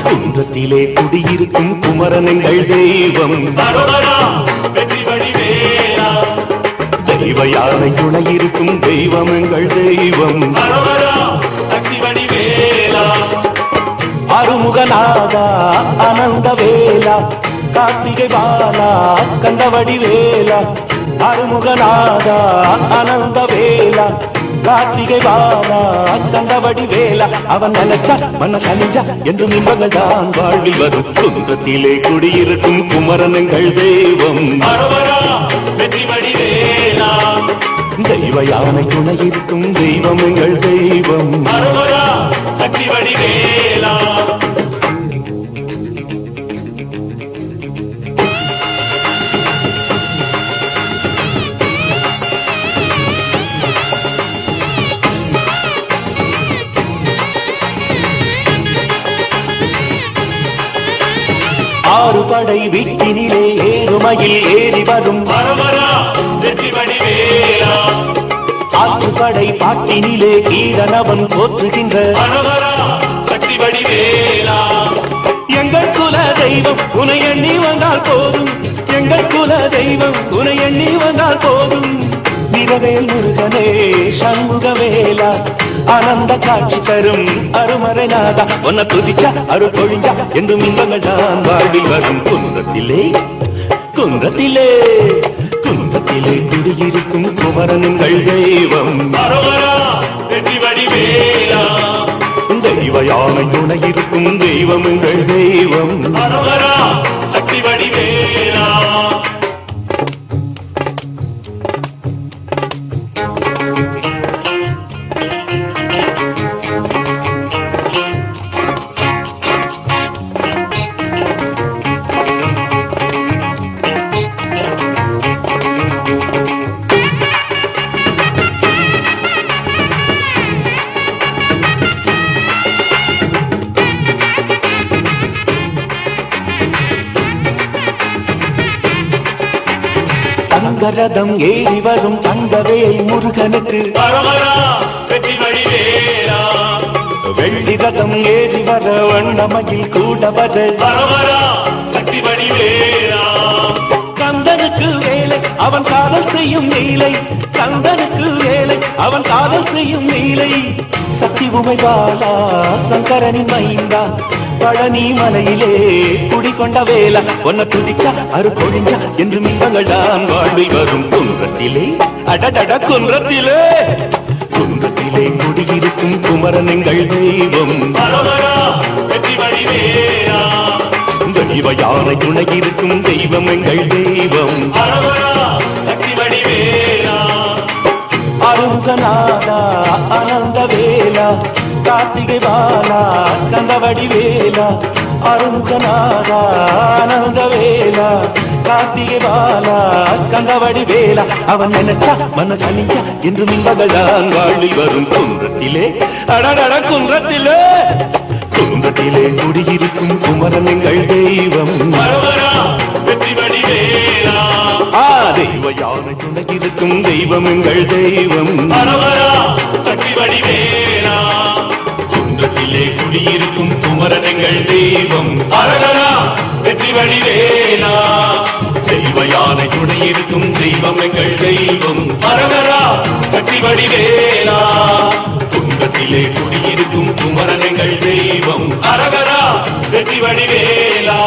குன்றத்திலே குடியிருக்கும் குமரனங்கள் தெய்வம் தெய்வ யானை துணையிருக்கும் தெய்வமங்கள் தெய்வம் அருமுகநாதா அனந்த வேலா கார்த்திகை பாலா கந்தவடி வேலா அருமுகநாதா அனந்த வேலா கார்த்திகை பாலா கந்தவடி வேலா அவன் நினைச்சா மன கனிஞ்சா என்று இன்பங்கள் தான் வாழ்வில் வரும் குன்றத்திலே குடியிருக்கும் குமரனங்கள் தெய்வம் தெய்வ யானை துணையிருக்கும் தெய்வம் எங்கள் தெய்வம் சக்தி வடிவேலா. ஆறு படை வீட்டினிலே ஏறுமையில் ஏறி வரும் ஆற்றுப்படை பாட்டினிலே கீரனவன் போற்றுகின்ற சக்தி வடிவேலா. எங்கள் குல தெய்வம் உனை எண்ணி வந்தால் போதும், எங்கள் குல தெய்வம் உனை எண்ணி வந்தால் போதும். நிறவேல் முருகனே சண்முகவேலா ஆனந்த காட்சி தரும் அருமறைநாதா உன்னை துதிச்சா அருள் பொழிஞ்சா என்றும் இன்பங்கள் தான் வாழ்வில் வரும் குன்றத்திலே குன்றத்திலே குன்றத்திலே குடியிருக்கும் குமரனங்கள் தெய்வம் தெய்வ யானை துணையிருக்கும் தெய்வம் எங்கள் தெய்வம் சக்தி வடிவேலா. தங்கரதம் ஏறி வரும் தங்கவேல் முருகனுக்கு வெள்ளி ரதம் ஏறி வர வண்ணமயில் கூட வர சக்தி வடிவேலா. கந்தனுக்கு வேலை அவன் காதல் செய்யும் நீலை, கந்தனுக்கு வேலை அவன் காதல் செய்யும் நீலை. சக்தி உமைபாலா சங்கரனின் மைந்தா பழனி மலையிலே குடிகொண்ட வேலா ஒன்ன துதிச்சா அரு பொழிஞ்சா என்று மின்பங்கள் தான் வாழ்வில் வரும் குன்றத்திலே அடடட குன்றத்திலே குன்றத்திலே குடியிருக்கும் குமரனங்கள் தெய்வம் தெய்வ யானை துணையிருக்கும் தெய்வம் எங்கள் தெய்வம் சக்தி வடிவேலா. அருங்கநாதா ஆனந்த வேலா கார்த்திகை பாலா கந்தவடி வேலா அருங்கநாதா ஆனந்த வேலா கார்த்திகை பாலா கந்தவடி வேலா அவன் நினைச்சா மன கனிஞ்சா என்று மின்பகள் தான் வாழ்வில் வரும் குன்றத்திலே அடடட குன்றத்திலே குன்றத்திலே குடியிருக்கும் குமரனங்கள் தெய்வம் வெற்றி வடிவேலா. தெய்வ யானை துணையிருக்கும் தெய்வம் எங்கள் தெய்வம் சக்தி வடிவேலா. குன்றத்திலே குடியிருக்கும் குமரனங்கள் தெய்வம் வெற்றி வடிவேலா. தெய்வ யானை துணையிருக்கும் தெய்வம் எங்கள் தெய்வம் சக்தி வடிவேலா. குன்றத்திலே குடியிருக்கும் குமரனங்கள் தெய்வம் வெற்றி வடிவேலா.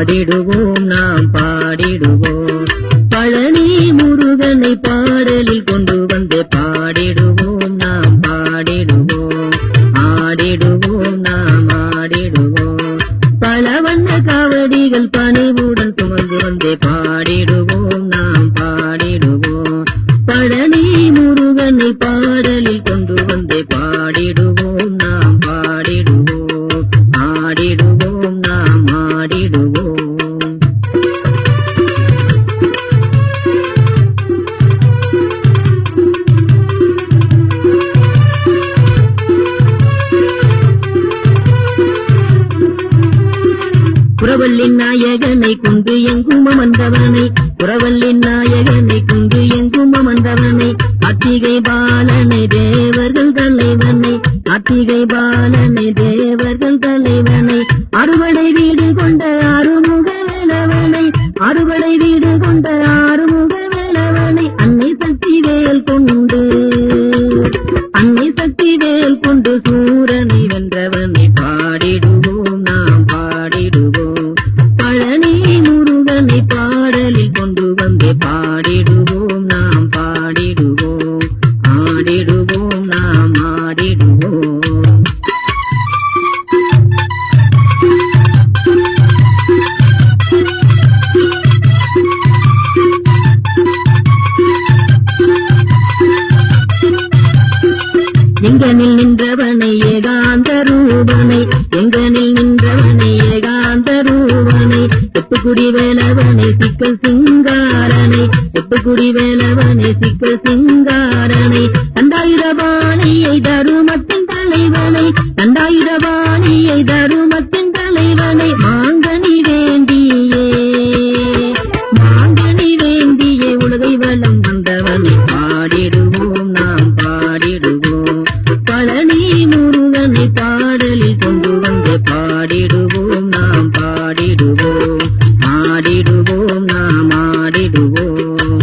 பாடிடுவோம் நாம் பாடிடுவோம். பழனி முருகனை பாடலில் கொண்டு வந்து பாடிடுவோம் நாம் பாடிடுவோம். ஆடிடுவோம் நாம் ஆடிடுவோம். பல வண்ண காவடிகள் பணிவுடன் சுமந்து வந்து பாடிடுவோம் நாம் பாடிடுவோம். பழனி முருகனை பாடலில் கொண்டு வந்து பாடிடுவோம் நாம் பாடிடுவோம். ஆடிடுவோம் நாம் ஆடிடுவோம். குரவல்லின் நாயகனை குன்று எங்கும் அமர்ந்தவனை, குரவல்லின் நாயகனை குன்று எங்கும் அமர்ந்தவனை, கார்த்திகை பாலனை தேவர்கள் தலைவனை, கார்த்திகை பாலனை தேவர்கள் தலைவனை, அறுவடை வீடு கொண்ட ஆறுமுக வேலவனை, அறுவடை வீடு கொண்ட ஆறுமுக வேலவனை, அன்னை சக்தி வேல் கொண்டு, அன்னை சக்தி வேல் கொண்டு சூரனை வென்றவனை பாடிடுவோம் நாம் பாடிடுவோம். பழனி முருகனை பாடலில் கொண்டு வந்து பாடிடுவோம் நாம் பாடிடுவோம். ஆடிடுவோம் நாம் ஆடிடுவோம். எங்கனில் நின்றவனை ஏகாந்த ரூபனை, எங்கனில் நின்றவனை ஏகாந்த ரூபனை, எட்டுக்குடி வேலவனை சிக்கல் சிங்காரனை, எட்டுக்குடி வேலவனை சிக்கல் சிங்காரனை, தண்டாயுதபாணியை தருமத்தின் தலைவனை, தண்டாயுதபாணியை தருமத்தின் தலைவனை, மாங்கனி வேண்டியே, மாங்கனி வேண்டியே உலகை வலம் வந்தவனை பாடிடுவோம் நாம் பாடிடுவோம். பழனி முருகனை பாடலில் கொண்டு வந்து பாடிடுவோம் நாம் பாடிடுவோம். ஆடிடுவோம் நாம் ஆடிடுவோம்.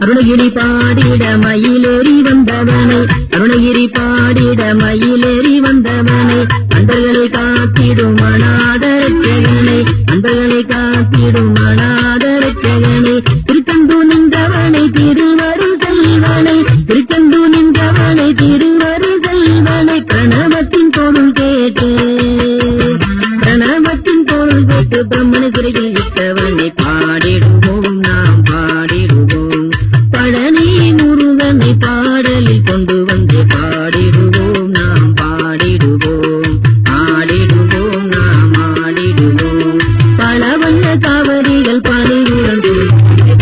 அருணகிரி பாடிட மயிலேறி வந்தவனை, அருணகிரி பாடிட மயிலேறி வந்தவனை, அன்பர்களை காத்திடும் அநாதரட்சகனை, அன்பர்களை காத்திடும் அநாதரட்சகனை, திருச்செந்து நின்றவனை திருவரு செல்வனை, திருச்செந்து நின்றவனை திருவரு செல்வனை, பிரணவத்தின் பொருள் கேட்டு, பிரணவத்தின் பொருள் கேட்டு பிரம்மனை சிறையில் விட்டவனை பாடிடுவோம் நாம் பாடிடுவோம். பழனி முருகனை பாடலில் கொண்டு வந்து பாடிடுவோம் நாம் பாடிடுவோம். ஆடிடுவோம் நாம் ஆடிடுவோம். பல வண்ண காவடிகள் பணிவுடன்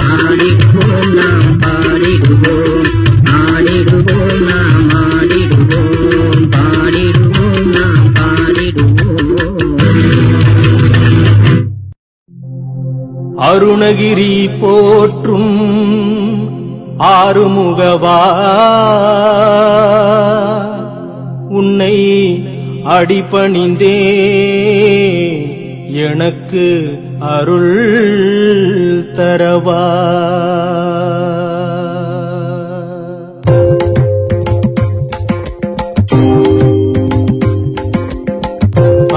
பாடிடுவோம் நாம் பாடிடுவோம். ஆடிடுவோம் நாம் ஆடிடுவோம். பாடிடுவோம் நாம் பாடிடுவோம். அருணகிரி போற்றும் ஆறுமுகவா, உன்னை அடிபணிந்தே எனக்கு அருள் தரவா.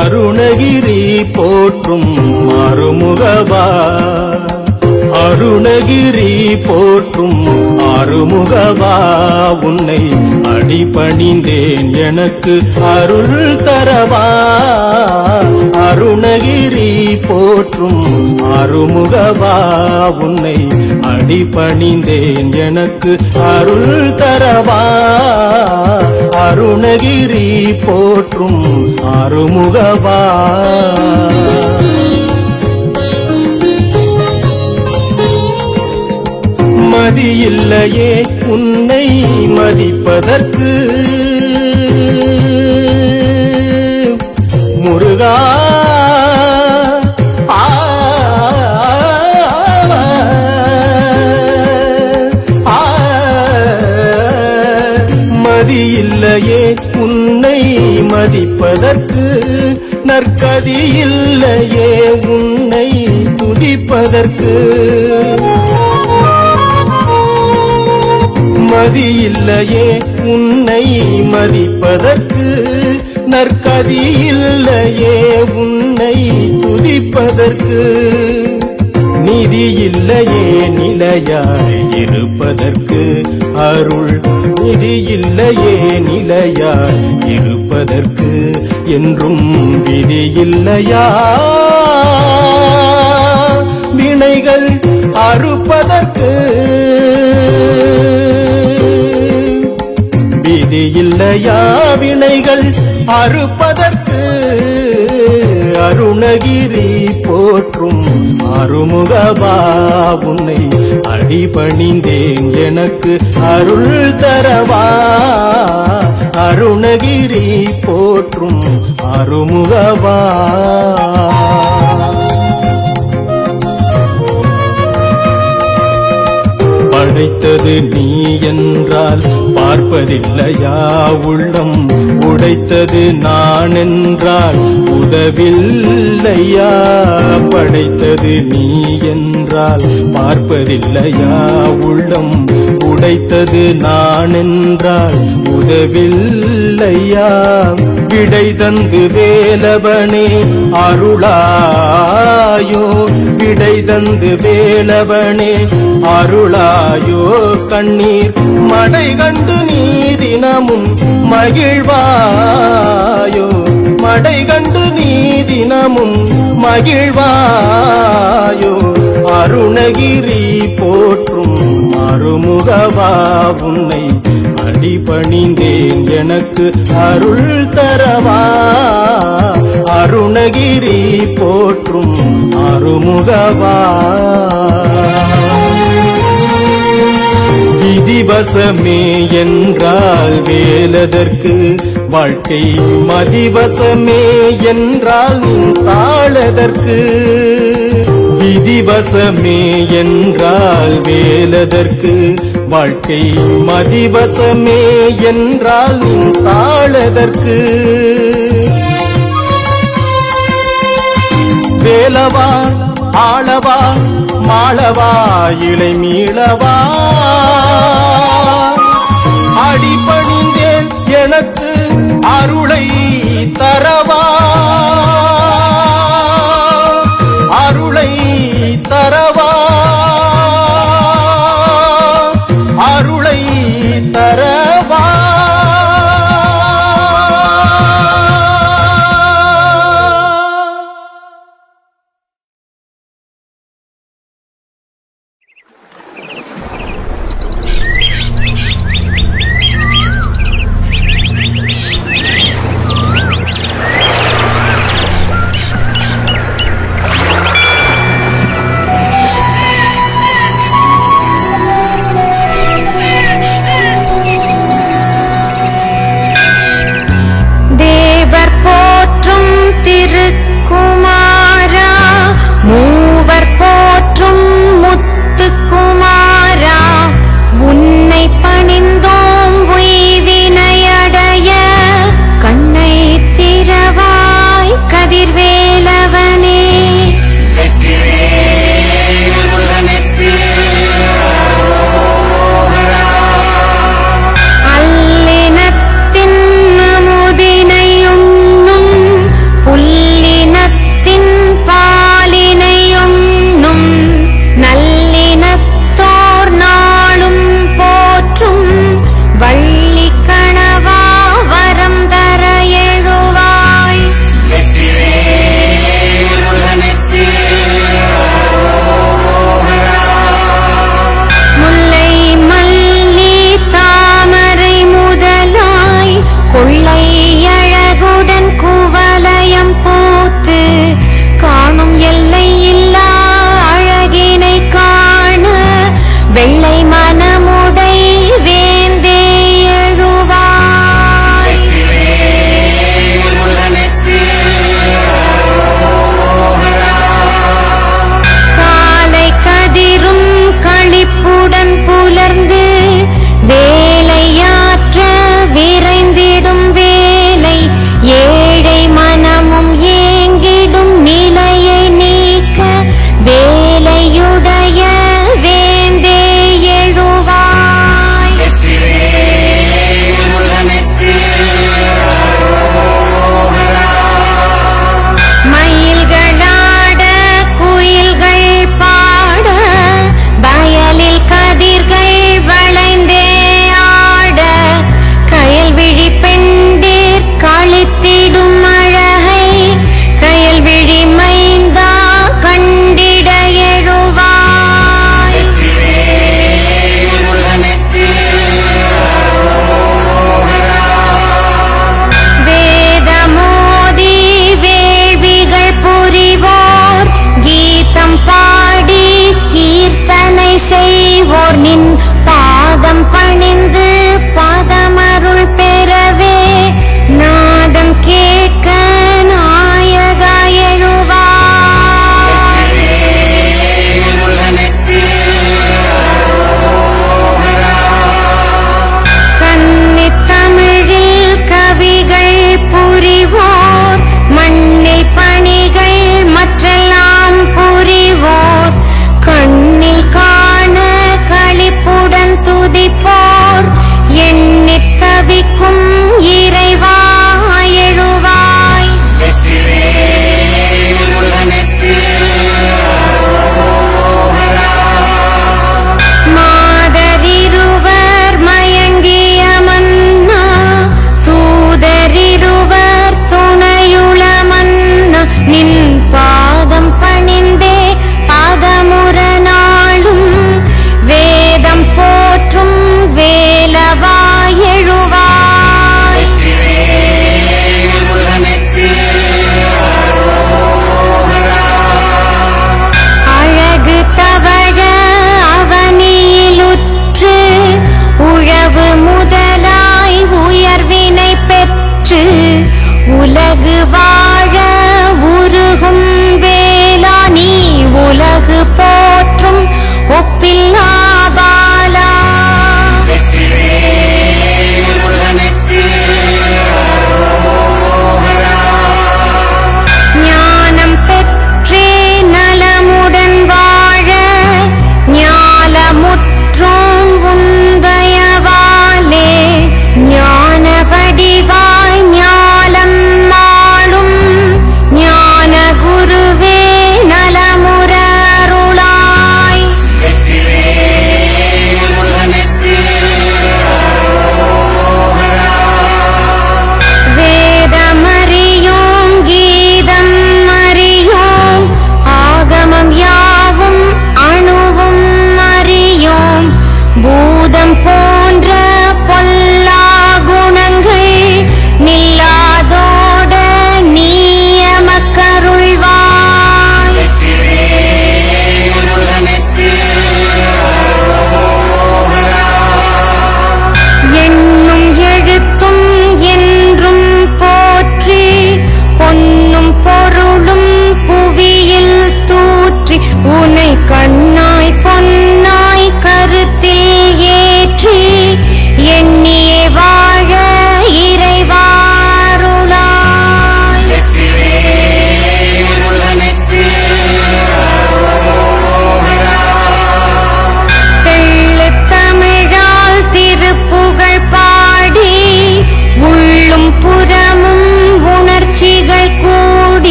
அருணகிரி போற்றும் ஆறுமுகவா, அருணகிரி போற்றும் ஆறுமுகவா, உன்னை அடிபணிந்தேன் எனக்கு அருள் தரவா. அருணகிரி போற்றும் ஆறுமுகவா, உன்னை அடிபணிந்தேன் எனக்கு அருள் தரவா. அருணகிரி போற்றும் ஆறுமுகவா. மதியில்லையே உன்னை மதிப்பதற்கு முருகா. மதியில்லையே உன்னை மதிப்பதற்கு, நற்கதி இல்லையே உன்னை துதிப்பதற்கு. மதி இல்லையே உன்னை மதிப்பதற்கு, நற்கதி இல்லையே உன்னை துதிப்பதற்கு, நிதி இல்லையே நிலையாய் இருப்பதற்கு, அருள் நிதி இல்லையே நிலையாய் இருப்பதற்கு, என்றும் விதி இல்லையா வினைகள் அறுப்பதற்கு, விதி இல்லையா வினைகள் அறுப்பதற்கு, அருணகிரி போற்றும் அருமுகவா உன்னை அடிபணிந்தேன் எனக்கு அருள் தரவா, அருணகிரி போற்றும் அருமுகவா. படைத்தது நீ என்றால் பார்ப்பதில்லையா உள்ளம், உடைத்தது நான் என்றால் உதவில்லையா, படைத்தது நீ என்றால் பார்ப்பதில்லையா உள்ளம், உடைத்தது நான் என்றால் உதவில்லையா, விடை தந்து வேலவனே அருளாயோ, விடை தந்து வேலவனே அருளாயோ, கண்ணீர் மடை கண்டு நீ தினமும் மகிழ்வாயோ, மடை கண்டு நீ தினமும் மகிழ்வாயோ, அருணகிரி போற்றும் அருமுகவா உன்னை அடிபணிந்தேன் எனக்கு அருள் தரவா, அருணகிரி போற்றும் அருமுகவா. விதிவசமே என்றால் வேலதற்கு, வாழ்க்கை மதிவசமே என்றால் தாழதற்கு, விதிவசமே என்றால் வேலதற்கு, வாழ்க்கை மதிவசமே என்றால் தாழதற்கு, வேலவா ஆளவா மாளவா இலை மீளவா, அடிபணிந்தேன் எனக்கு அருளை தரவா, அருளை தரவா, அருளை தரவா.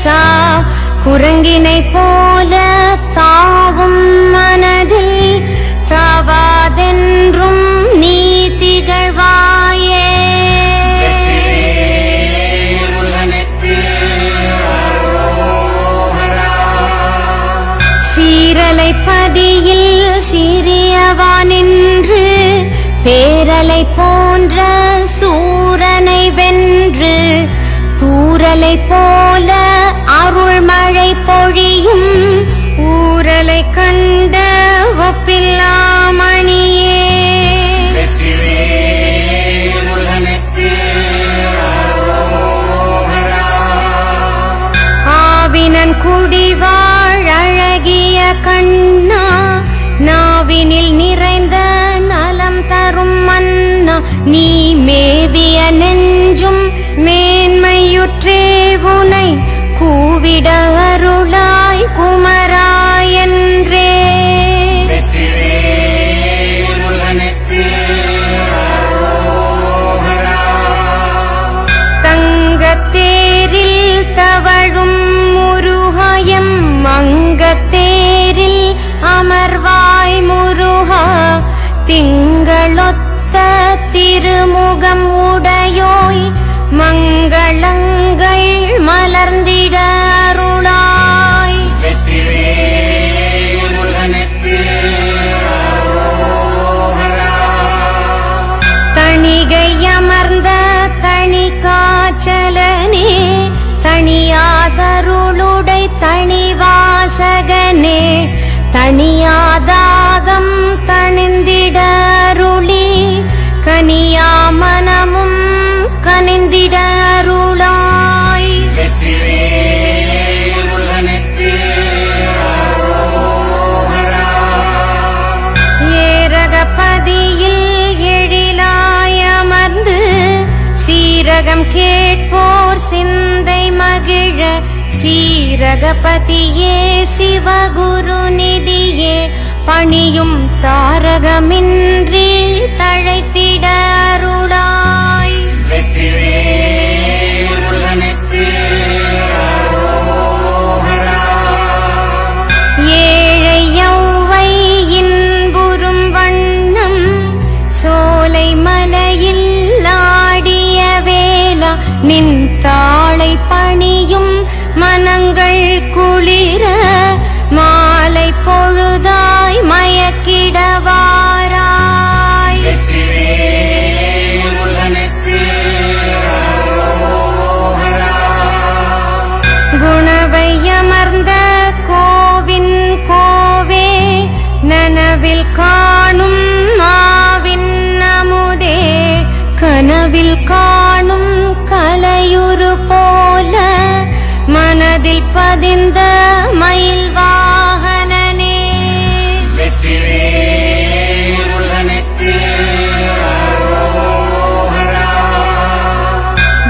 ஈசா குரங்கினை போல தாவும் மனதில் தாவாதென்றும் நீ திகழ்வாயே. சீரலை பதியில் சிறியவானின்று பேரலை போன்ற சூரனை வென்று தூரலை போல அருள்மழை பொழியும் ஊரலை கண்ட ஒப்பில்லாமணியே. ஆவினன் குடிவாழ் அழகிய கண்ணா நாவினில் நிறைந்த நலம் தரும் மன்னா நீ மேவிய நெஞ்சும் மேன்மையுற்றே உனை கூவிட அருளாய் குமராயன்றே. தங்கத்தேரில் தவழும் முருகாயம் மங்கத்தேரில் அமர்வாய் முருகா திங்களொத்த திருமுகம் உடையோய் மங்களங்கள் மலர்ந்திட அருளாய். தணிகை அமர்ந்த தனி காச்சலனே தனியாதருளுடை தனிவாசகனே தனியாதாகம் தணிந்திட அருளி கனியா மனமும் கனிந்திட அருளாய். ஏரகபதியில் எழிலாய் அமர்ந்து சீரகம் கேட்போர் சிந்தை மகிழ சீரகபதியே சிவகுரு நிதியே பணியும் தாரகமின்றி தழைத்திட அருளாய். ஏழை யௌவை இன்புறும் வண்ணம் சோலை மலையில் ஆடிய வேளா நின் தாளை பணியும் மனங்கள் குளிர மாலை பொழுதாய் மயக்கிடவாராய். குணவை அமர்ந்த கோவின் கோவே நனவில் காணும் மாவின் அமுதே கனவில் காணும் கலையுரு போல மனதில் பதிந்த மயில் வாகனனே.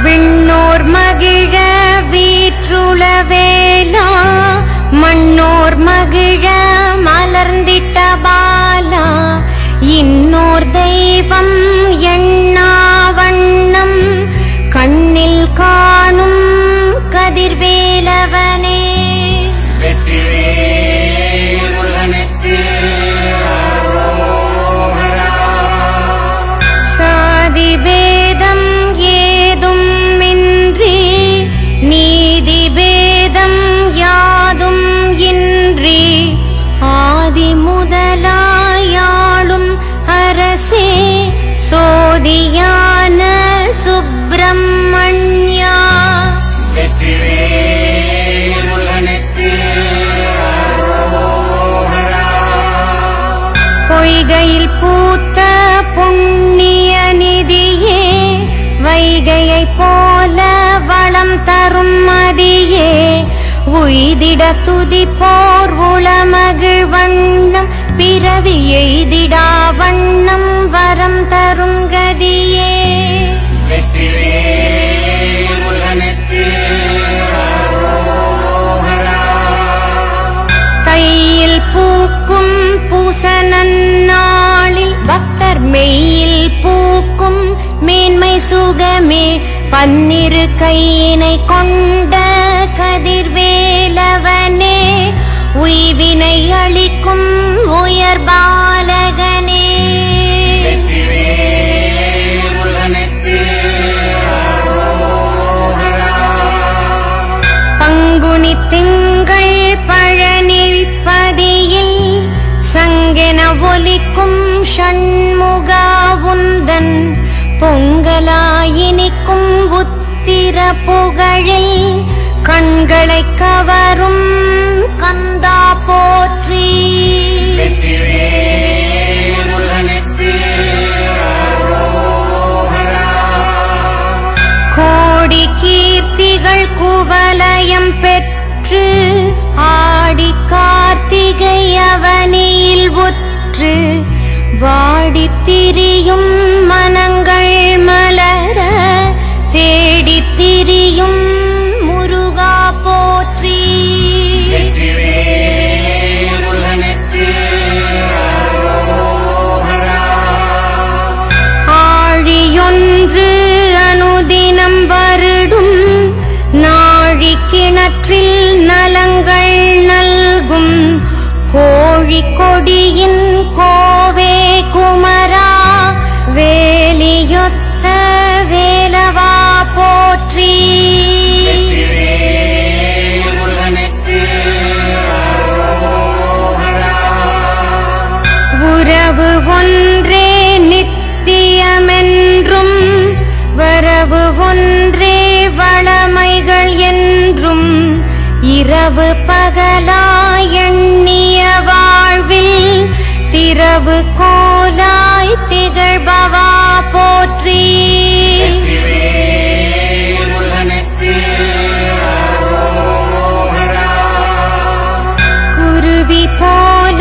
விண்ணோர் மகிழ வீற்றுள வேளா மண்ணோர் மகிழ மலர்ந்திட்ட பாலா இன்னோர் தெய்வம் எண்ணா வண்ணம் கண்ணில் காணும் கதிர்வேலவனே. சாதி பேதம் ஏதும் இன்றி நீதி பேதம் யாதும் இன்றி ஆதி முதலாயாளும் அரசே சோதியான சுப்பிரமண்யா. பொய்கையில் பூத்த புண்ணிய நிதியே வைகையை போல வளம் தரும் மதியே உய்திட துதிப்போர் உளமகிழ் வண்ணம் பிறவி எய்திடா வண்ணம் வரம் தரும் கதியே. தையில் பூக்கும் பூசனன்னாளில் பக்தர் மெய்யில் பூக்கும் மேன்மை சுகமே பன்னிரு கையினை கொண்ட கதிர்வேலவனே உய்வினை அளிக்கும் உயர் பாலகனே பங்குனி திங்கள் பழனிப்பதியில் சங்கென ஒலிக்கும் ஷண்முகா உந்தன் பொங்கலாயினிக்கும் உத்திர புகழில் கண்களை கவரும் கந்தா போற்றி கோடி கீர்த்திகள் குவலயம் பெற்று ஆடி கார்த்திகை அவனியில் உற்று வாடித் திரியும் மனங்கள் மலர தேடித் திரியும் முருகா போற்றி ஆழியொன்று அனுதினம் வருடும் நாழி கிணற்றில் நலங்கள் நல்கும் கோழி கொடியின் கோவே குமரா வேலியொத்த வேலவா போற்றி உறவு ஒன்றே நித்தியமென்றும் வரவு ஒன்றே வளமைகள் என்றும் இரவு பகலாய் எண்ணிய வாழ்வில் திரவு கோலாய் திகழ்பவா போற்றி குருவி போல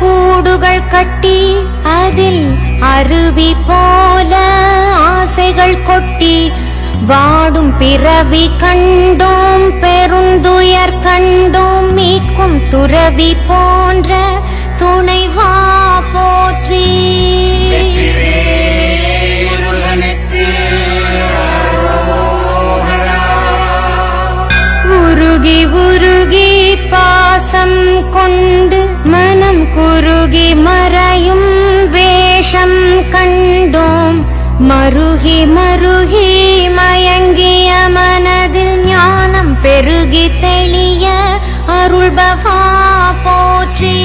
கூடுகள் கட்டி அதில் அருவி போல ஆசைகள் கொட்டி வாடும் பிறவி கண்டோம் பெருந்துயர் கண்டோம் மீட்கும் துறவி போன்ற துணைவா போற்றி உருகி உருகி பாசம் கொண்டு மனம் குருகி மறையும் வேஷம் கண்டோம் மருகி மருகி மயங்கிய மனதில் ஞானம் பெருகி தெளிய அருள்பவா போற்றி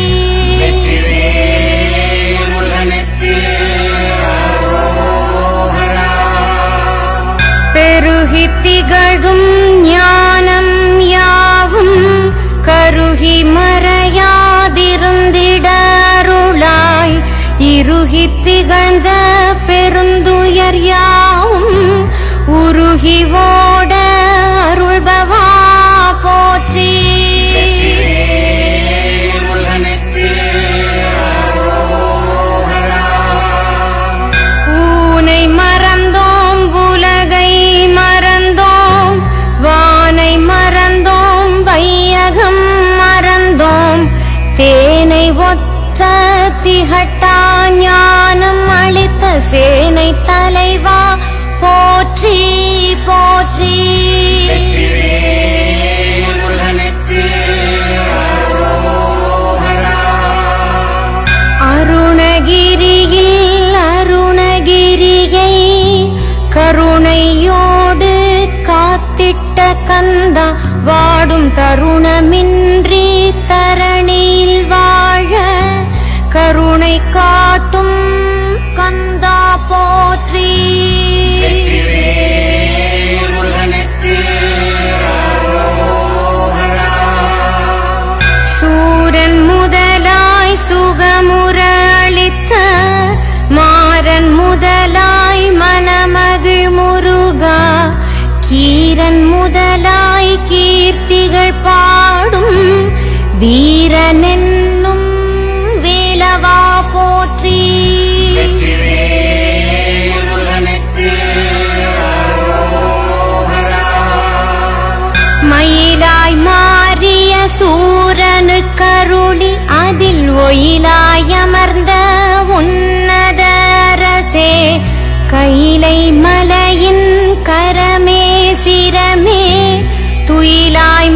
பெருகி திகழும் ஞானம் யாவும் கருகி மறையாதிருந்திட அருளாய் இருகி திகழ்ந்த பெருந்துயர் யாவும் உருகி ஓட அருள்பவா போற்றி ஊனை மறந்தோம் உலகை மறந்தோம் வானை மறந்தோம் வையகம் மறந்தோம் தேனை ஒத்த திகட்டா ஞானம் அளித்த சேனை தலைவா போற்றி போற்றி அருணகிரியில் அருணகிரியை கருணையோடு காத்திட்ட கந்தா வாடும் தருணமின்றி தரணியில் வாழ கருணை காட்டும் கந்தா போற்றி சூரன் முதலாய் சுகமுற அளித்த மாறன் முதலாய் மனமகிழ் முருகா கீரன் முதலாய் கீர்த்திகள் பாடும் வீரனென்னும் வேலவா போற்றி மயிலாய் மாறிய சூரனு கருளி அதில் ஒயிலாய் அமர்ந்த உன்னதரசே கைலை மலையின் கரமே சிரமே துயிலாய்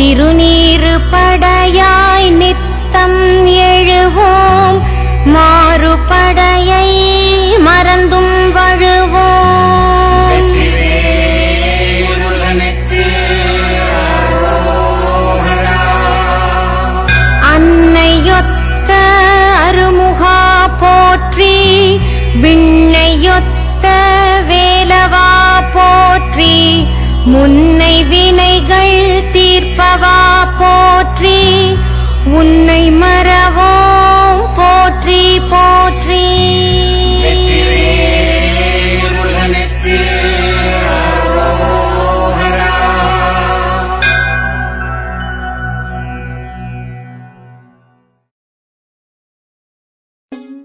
திருநீறு படையாய் நித்தம் எழுவோம் மாறுபடையை மறந்தும் வழுவோம் அன்னையொத்த அருமுகா போற்றி விண்ணையொத்த வேலவா போற்றி முன்னை வினைகள் தீர்ப்பவா போற்றி உன்னை மறவோம் போற்றி போற்றி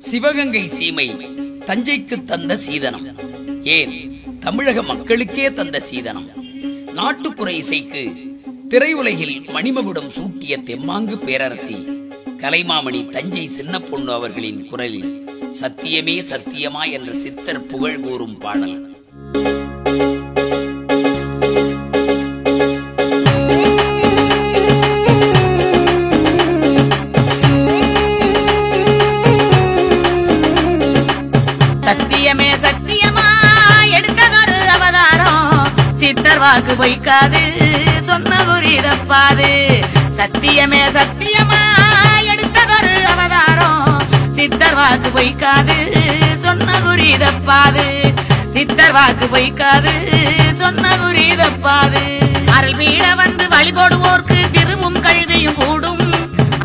சிவகங்கை சீமை தஞ்சைக்கு தந்த சீதனம், ஏன் தமிழக மக்களுக்கே தந்த சீதனம். நாட்டுப்புற இசைக்கு திரையுலகில் மணிமகுடம் சூட்டிய தெம்மாங்கு பேரரசி கலைமாமணி தஞ்சை சின்ன பொண்ணு அவர்களின் குரலில் சத்தியமே சத்தியமா என்ற சித்தர் புகழ் கூறும் பாடல். சத்தியமே சத்தியமா எடுத்ததொரு அவதாரம் சித்தர் வாக்கு பொய்க்காது சொன்ன குறி தப்பாது. சத்தியமே சத்தியமா எடுத்ததொரு அவதாரம் சித்தர் வாக்கு பொய்க்காது சொன்ன குறி தப்பாது. சித்தர் வாக்கு பொய்க்காது சொன்ன குறி தப்பாது. அருள் வீட வந்து வழிபடுவோர்க்கு திருவும் கல்வியும் கூடும்.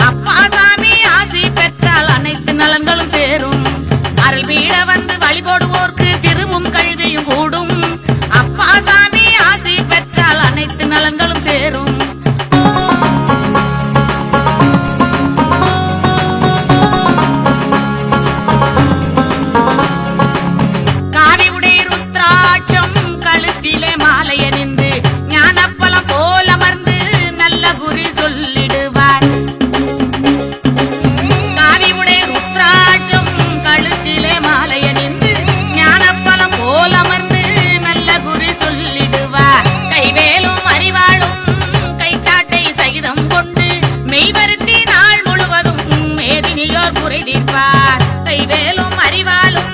அப்பா சாமி ஆசி பெற்றால் அனைத்து நலன்களும் சேரும். அருள் வீட வந்து வழிபடுவோர்க்கு திருவும் கல்வியும் கூடும். அப்பா சாமி ஆசி பெற்றால் அனைத்து நலன்களும் சேரும். காவி உடை ருத்ராட்சம் கழுத்திலே மாலையணிந்து ஞானப்பழம் போல் அமர்ந்து நல்ல குறி சொல்லிடுவார். காவி உடை ருத்ராட்சம் கழுத்திலே மாலையணிந்து ஞானப்பழம் போல் அமர்ந்து நல்ல குறி சொல்லிடுவார். கைவேலும் அறிவாளும் கைச்சாட்டை சகிதம் கொண்டு மெய்வருத்தி நாள் முழுவதும் மேதினியோர் குறை தீர்ப்பார். கைவேலும் அறிவாலும்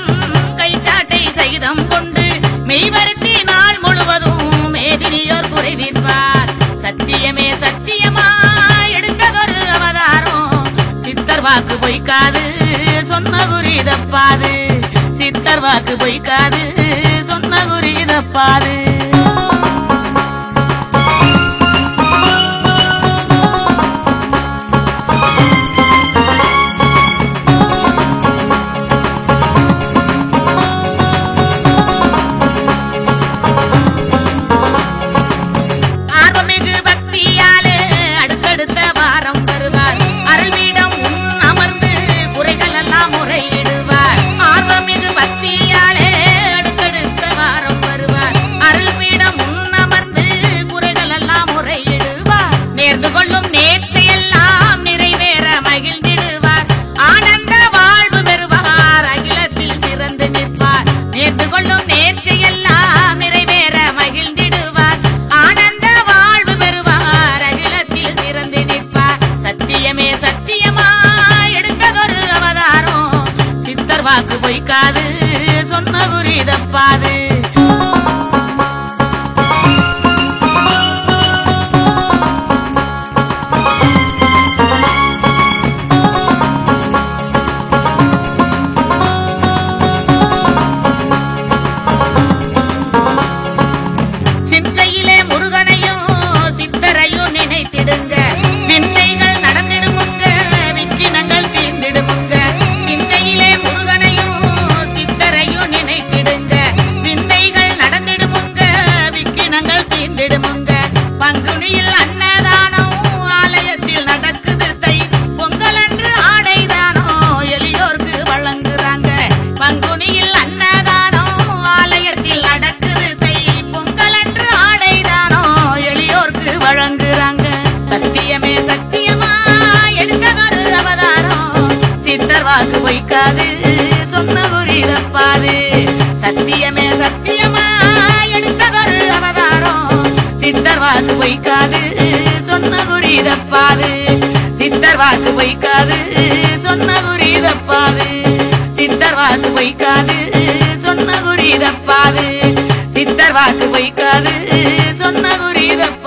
கைச்சாட்டை சகிதம் கொண்டு மெய்வருத்தி நாள் முழுவதும் மேதினியோர் குறை தீர்ப்பார். சத்தியமே சத்தியமா எடுத்ததொரு அவதாரம் சித்தர் வாக்கு பொய்க்காது சொன்ன குறி தப்பாது. சித்தர் வாக்கு பொய்க்காது சொன்ன குறி தப்பாது. ஆர்வமிகு பக்தியாலே அடுத்தடுத்த வாரம் வருவார். அருள்வீடம் அமர்ந்து குறைகள் எல்லாம் முறையிடுவார். ஆர்வமிகு பக்தியாலே அடுத்தடுத்த வாரம் வருவார். அருள்வீடம் அமர்ந்து குறைகள் எல்லாம் முறையிடுவார். நேர்ந்து கொள்ளும் நேர்ச்சையெல்லாம் நிறைவேற மகிழ்ந்திடுவார். ஆனந்த வாழ்வு பெறுவார் அகிலத்தில் சிறந்து நிற்பார். நேர்ந்து கொள்ளும் நேர்ச்சையெல்லாம் நிறைவேற மகிழ்ந்திடுவார். ஆனந்த வாழ்வு பெறுவார் அகிலத்தில் சிறந்து நிற்பார். சத்தியமே சத்தியமா எடுத்ததொரு அவதாரம் சித்தர் வாக்கு பொய்க்காது சொன்ன குறி தப்பாது. சிந்தையிலே முருகனையும் சித்தரையும் நினைத்திடுங்க. விந்தைகள் நடந்திடுமுங்க விக்கினங்கள் தீர்ந்திடுமுங்க. சிந்தையிலே முருகனையும் சித்தரையும் நினைத்திடுங்க. விந்தைகள் நடந்திடுமுங்க விக்கினங்கள் தீர்ந்திடுமுங்க. பங்குனியில் அன்னதானம் ஆலயத்தில் நடக்குது தை பொங்கல் அன்று ஆடைதானம் எளியோர்க்கு வழங்குறாங்க. பங்குனியில் அன்னதானம் ஆலயத்தில் நடக்குது தை பொங்கல் அன்று ஆடைதானம் எளியோர்க்கு வழங்குறாங்க. சத்தியமே சத்தியமா எடுத்ததொரு அவதாரம் சித்தர் வாக்கு பொய்க்காது சொன்ன குறி தப்பாது. சத்தியமே சத்தியமா எடுத்ததொரு அவதாரம் சித்தர் வாக்கு பொய்க்காது சொன்ன குறி சித்தர் வாக்கு பொய்க்காது சொன்ன குறி தப்பாது சித்தர் வாக்கு பொய்க்காது சொன்ன குறி தப்பாது சித்தர் வாக்கு பொய்க்காது சொன்ன குறி தப்பாது